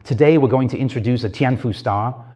Today we're going to introduce a Tian Fu star.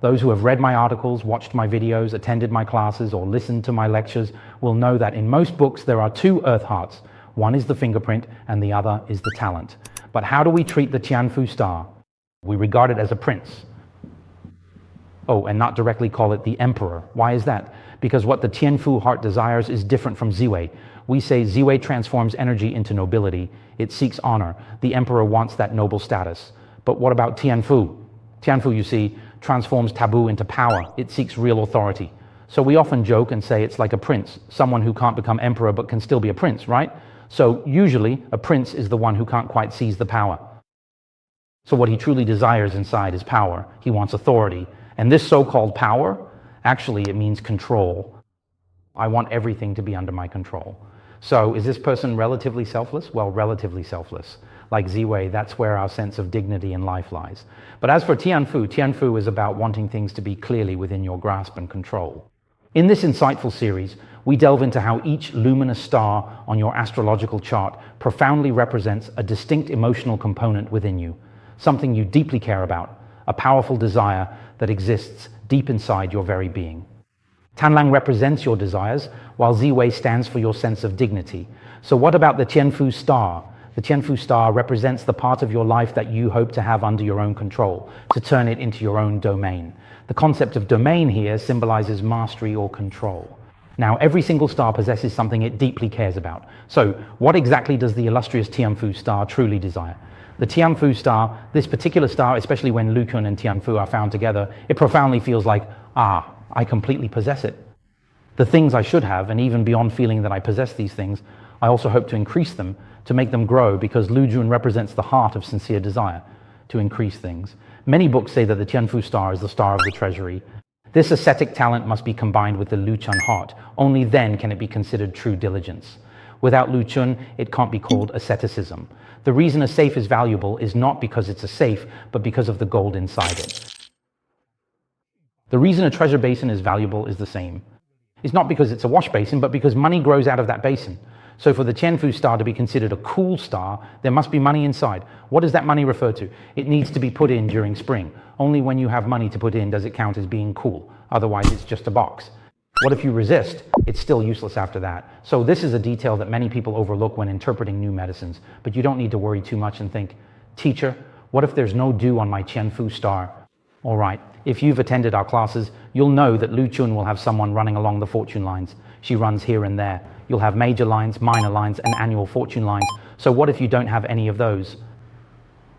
Those who have read my articles, watched my videos, attended my classes, or listened to my lectures will know that in most books there are two earth hearts. One is the fingerprint and the other is the talent. But how do we treat the Tian Fu star? We regard it as a prince. Oh, and not directly call it the emperor. Why is that? Because what the Tian Fu heart desires is different from Zi Wei. We say Zi Wei transforms energy into nobility. It seeks honor. The emperor wants that noble status. But what about Tian Fu? Tian Fu, you see, transforms taboo into power. It seeks real authority. So we often joke and say it's like a prince, someone who can't become emperor but can still be a prince, right? So usually a prince is the one who can't quite seize the power. So what he truly desires inside is power. He wants authority. And this so-called power, actually it means control. I want everything to be under my control. So is this person relatively selfless? Well, relatively selfless. Like Zi Wei, that's where our sense of dignity in life lies. But as for Tian Fu is about wanting things to be clearly within your grasp and control. In this insightful series, we delve into how each luminous star on your astrological chart profoundly represents a distinct emotional component within you, something you deeply care about, a powerful desire that exists deep inside your very being. Tanlang represents your desires, while Zi Wei stands for your sense of dignity. So what about the Tian Fu star? The Tian Fu star represents the part of your life that you hope to have under your own control, to turn it into your own domain. The concept of domain here symbolizes mastery or control. Now, every single star possesses something it deeply cares about. So, what exactly does the illustrious Tian Fu star truly desire? The Tian Fu star, this particular star, especially when Lu Kun and Tian Fu are found together, it profoundly feels like, I completely possess it. The things I should have, and even beyond feeling that I possess these things, I also hope to increase them, to make them grow, because Lu Jun represents the heart of sincere desire, to increase things. Many books say that the Tian Fu star is the star of the treasury. This ascetic talent must be combined with the Lu Chun heart. Only then can it be considered true diligence. Without Lu Chun, it can't be called asceticism. The reason a safe is valuable is not because it's a safe, but because of the gold inside it. The reason a treasure basin is valuable is the same. It's not because it's a wash basin, but because money grows out of that basin. So for the Tian Fu star to be considered a cool star, there must be money inside. What does that money refer to? It needs to be put in during spring. Only when you have money to put in does it count as being cool. Otherwise, it's just a box. What if you resist? It's still useless after that. So this is a detail that many people overlook when interpreting new medicines. But you don't need to worry too much and think, teacher, what if there's no dew on my Tian Fu star? All right, if you've attended our classes, you'll know that Lu Chun will have someone running along the fortune lines. She runs here and there. You'll have major lines, minor lines, and annual fortune lines. So what if you don't have any of those?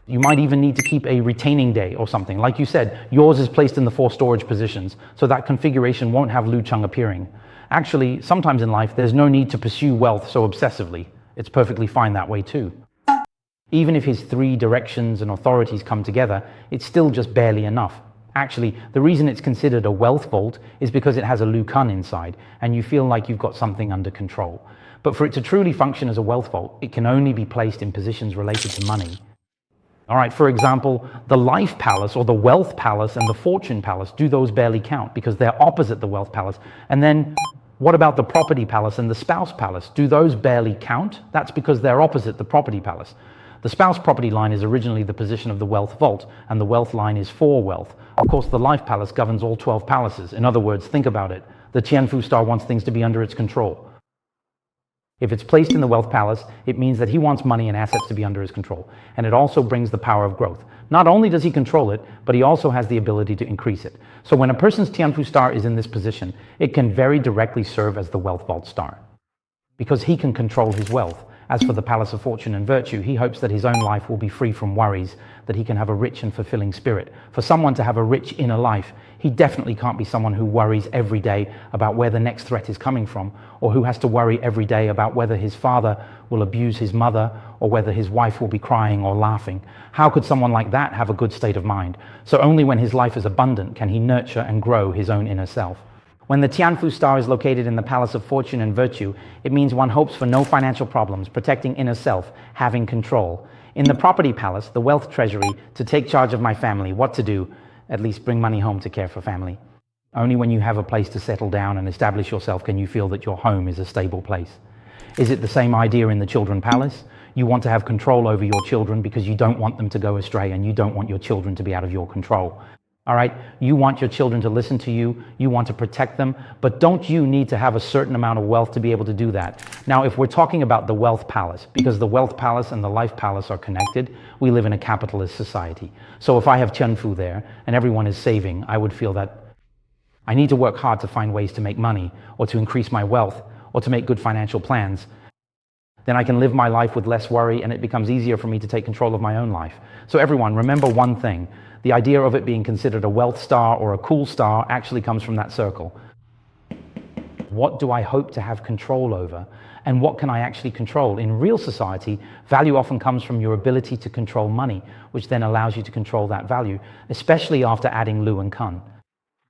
You might even need to keep a retaining day or something. Like you said, yours is placed in the 4 storage positions, so that configuration won't have Lu Chun appearing. Actually, sometimes in life, there's no need to pursue wealth so obsessively. It's perfectly fine that way too. Even if his 3 directions and authorities come together, it's still just barely enough. Actually, the reason it's considered a wealth vault is because it has a Lu Kun inside, and you feel like you've got something under control. But for it to truly function as a wealth vault, it can only be placed in positions related to money. All right, for example, the life palace or the wealth palace and the fortune palace, do those barely count because they're opposite the wealth palace? And then what about the property palace and the spouse palace? Do those barely count? That's because they're opposite the property palace. The spouse property line is originally the position of the wealth vault, and the wealth line is for wealth. Of course, the life palace governs all 12 palaces. In other words, think about it. The Tian Fu star wants things to be under its control. If it's placed in the wealth palace, it means that he wants money and assets to be under his control. And it also brings the power of growth. Not only does he control it, but he also has the ability to increase it. So when a person's Tian Fu star is in this position, it can very directly serve as the wealth vault star, because he can control his wealth. As for the Palace of Fortune and Virtue, he hopes that his own life will be free from worries, that he can have a rich and fulfilling spirit. For someone to have a rich inner life, he definitely can't be someone who worries every day about where the next threat is coming from, or who has to worry every day about whether his father will abuse his mother, or whether his wife will be crying or laughing. How could someone like that have a good state of mind? So only when his life is abundant can he nurture and grow his own inner self. When the Tian Fu star is located in the Palace of Fortune and Virtue, it means one hopes for no financial problems, protecting inner self, having control. In the property palace, the wealth treasury, to take charge of my family, what to do, at least bring money home to care for family. Only when you have a place to settle down and establish yourself can you feel that your home is a stable place. Is it the same idea in the children palace? You want to have control over your children because you don't want them to go astray and you don't want your children to be out of your control. All right, you want your children to listen to you, you want to protect them, but don't you need to have a certain amount of wealth to be able to do that? Now, if we're talking about the wealth palace, because the wealth palace and the life palace are connected, we live in a capitalist society. So if I have Tian Fu there and everyone is saving, I would feel that I need to work hard to find ways to make money or to increase my wealth or to make good financial plans. Then I can live my life with less worry and it becomes easier for me to take control of my own life. So everyone, remember one thing. The idea of it being considered a wealth star or a cool star actually comes from that circle. What do I hope to have control over? And what can I actually control? In real society, value often comes from your ability to control money, which then allows you to control that value, especially after adding Lu and Kun.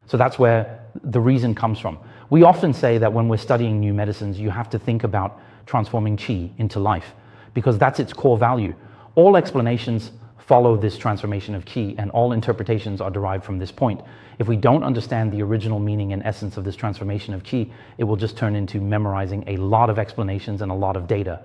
So that's where the reason comes from. We often say that when we're studying new medicines, you have to think about transforming qi into life, because that's its core value. All explanations follow this transformation of qi, and all interpretations are derived from this point. If we don't understand the original meaning and essence of this transformation of qi, it will just turn into memorizing a lot of explanations and a lot of data.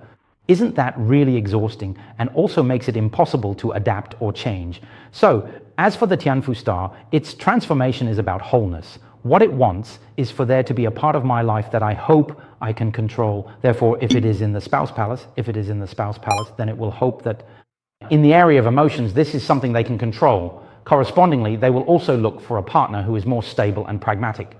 Isn't that really exhausting and also makes it impossible to adapt or change? So, as for the Tian Fu star, its transformation is about wholeness. What it wants is for there to be a part of my life that I hope I can control. Therefore, if it is in the spouse palace, then it will hope that in the area of emotions, this is something they can control. Correspondingly, they will also look for a partner who is more stable and pragmatic.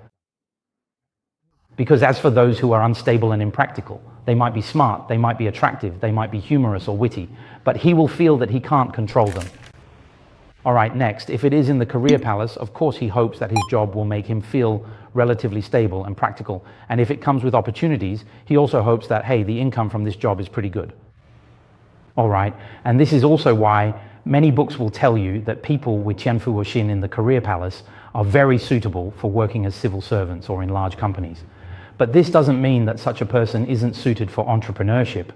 Because as for those who are unstable and impractical, they might be smart, they might be attractive, they might be humorous or witty, but he will feel that he can't control them. All right, next, if it is in the career palace, of course he hopes that his job will make him feel relatively stable and practical. And if it comes with opportunities, he also hopes that, hey, the income from this job is pretty good. All right, and this is also why many books will tell you that people with Tian Fu or Xin in the career palace are very suitable for working as civil servants or in large companies. But this doesn't mean that such a person isn't suited for entrepreneurship.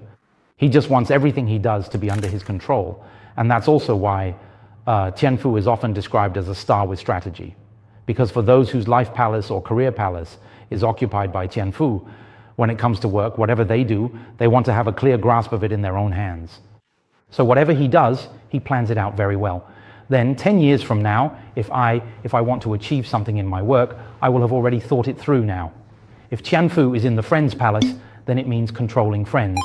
He just wants everything he does to be under his control. And that's also why Tian Fu is often described as a star with strategy. Because for those whose life palace or career palace is occupied by Tian Fu, when it comes to work, whatever they do, they want to have a clear grasp of it in their own hands. So whatever he does, he plans it out very well. Then 10 years from now, if I want to achieve something in my work, I will have already thought it through now. If Tian Fu is in the friends palace, then it means controlling friends.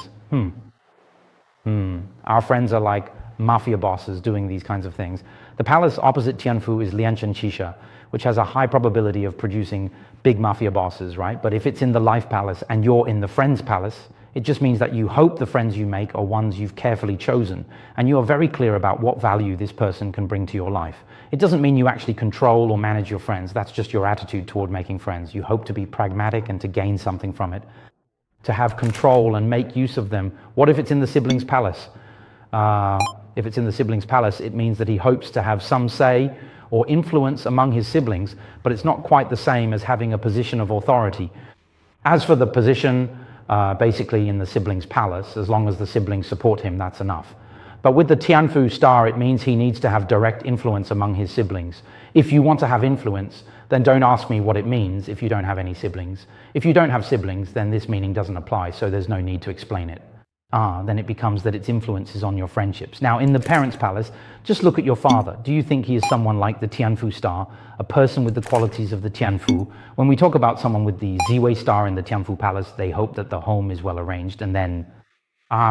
Our friends are like mafia bosses doing these kinds of things. The palace opposite Tian Fu is Lianchen Qisha, which has a high probability of producing big mafia bosses, right? But if it's in the life palace and you're in the friends palace, it just means that you hope the friends you make are ones you've carefully chosen, and you are very clear about what value this person can bring to your life. It doesn't mean you actually control or manage your friends. That's just your attitude toward making friends. You hope to be pragmatic and to gain something from it, to have control and make use of them. What if it's in the siblings' palace? If it's in the siblings' palace, it means that he hopes to have some say or influence among his siblings, but it's not quite the same as having a position of authority. As for the position, basically in the siblings' palace, as long as the siblings support him, that's enough. But with the Tian Fu star, it means he needs to have direct influence among his siblings. If you want to have influence, then don't ask me what it means if you don't have any siblings. If you don't have siblings, then this meaning doesn't apply, so there's no need to explain it. Then it becomes that its influence is on your friendships. Now, in the parents' palace, just look at your father. Do you think he is someone like the Tian Fu star, a person with the qualities of the Tian Fu? When we talk about someone with the Zi Wei star in the Tian Fu palace, they hope that the home is well arranged, and then,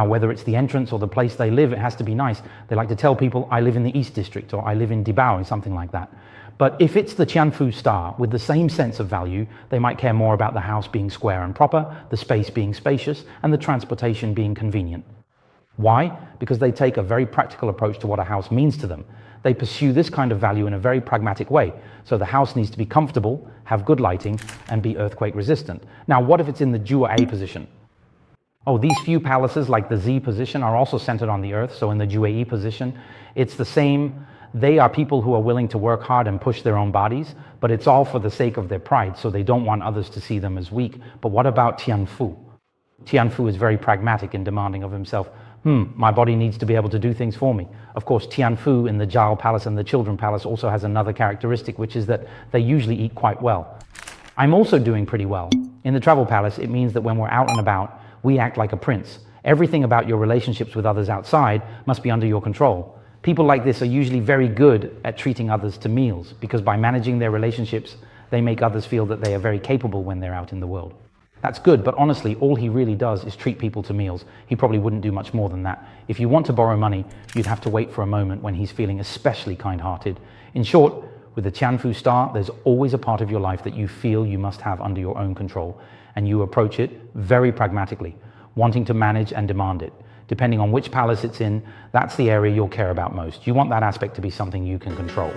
whether it's the entrance or the place they live, it has to be nice. They like to tell people, I live in the East District, or I live in Dibao, or something like that. But if it's the Tian Fu star with the same sense of value, they might care more about the house being square and proper, the space being spacious, and the transportation being convenient. Why? Because they take a very practical approach to what a house means to them. They pursue this kind of value in a very pragmatic way. So the house needs to be comfortable, have good lighting, and be earthquake resistant. Now, what if it's in the Jua A position? Oh, these few palaces, like the Z position, are also centered on the earth. So in the Jua E position, it's the same. They are people who are willing to work hard and push their own bodies, but it's all for the sake of their pride, so they don't want others to see them as weak. But what about Tian Fu? Tian Fu is very pragmatic and demanding of himself. My body needs to be able to do things for me. Of course, Tian Fu in the Jiao Palace and the Children Palace also has another characteristic, which is that they usually eat quite well. I'm also doing pretty well. In the Travel Palace, it means that when we're out and about, we act like a prince. Everything about your relationships with others outside must be under your control. People like this are usually very good at treating others to meals, because by managing their relationships, they make others feel that they are very capable when they're out in the world. That's good, but honestly, all he really does is treat people to meals. He probably wouldn't do much more than that. If you want to borrow money, you'd have to wait for a moment when he's feeling especially kind-hearted. In short, with the Tian Fu star, there's always a part of your life that you feel you must have under your own control, and you approach it very pragmatically, wanting to manage and demand it. Depending on which palace it's in, that's the area you'll care about most. You want that aspect to be something you can control.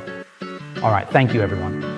All right, thank you everyone.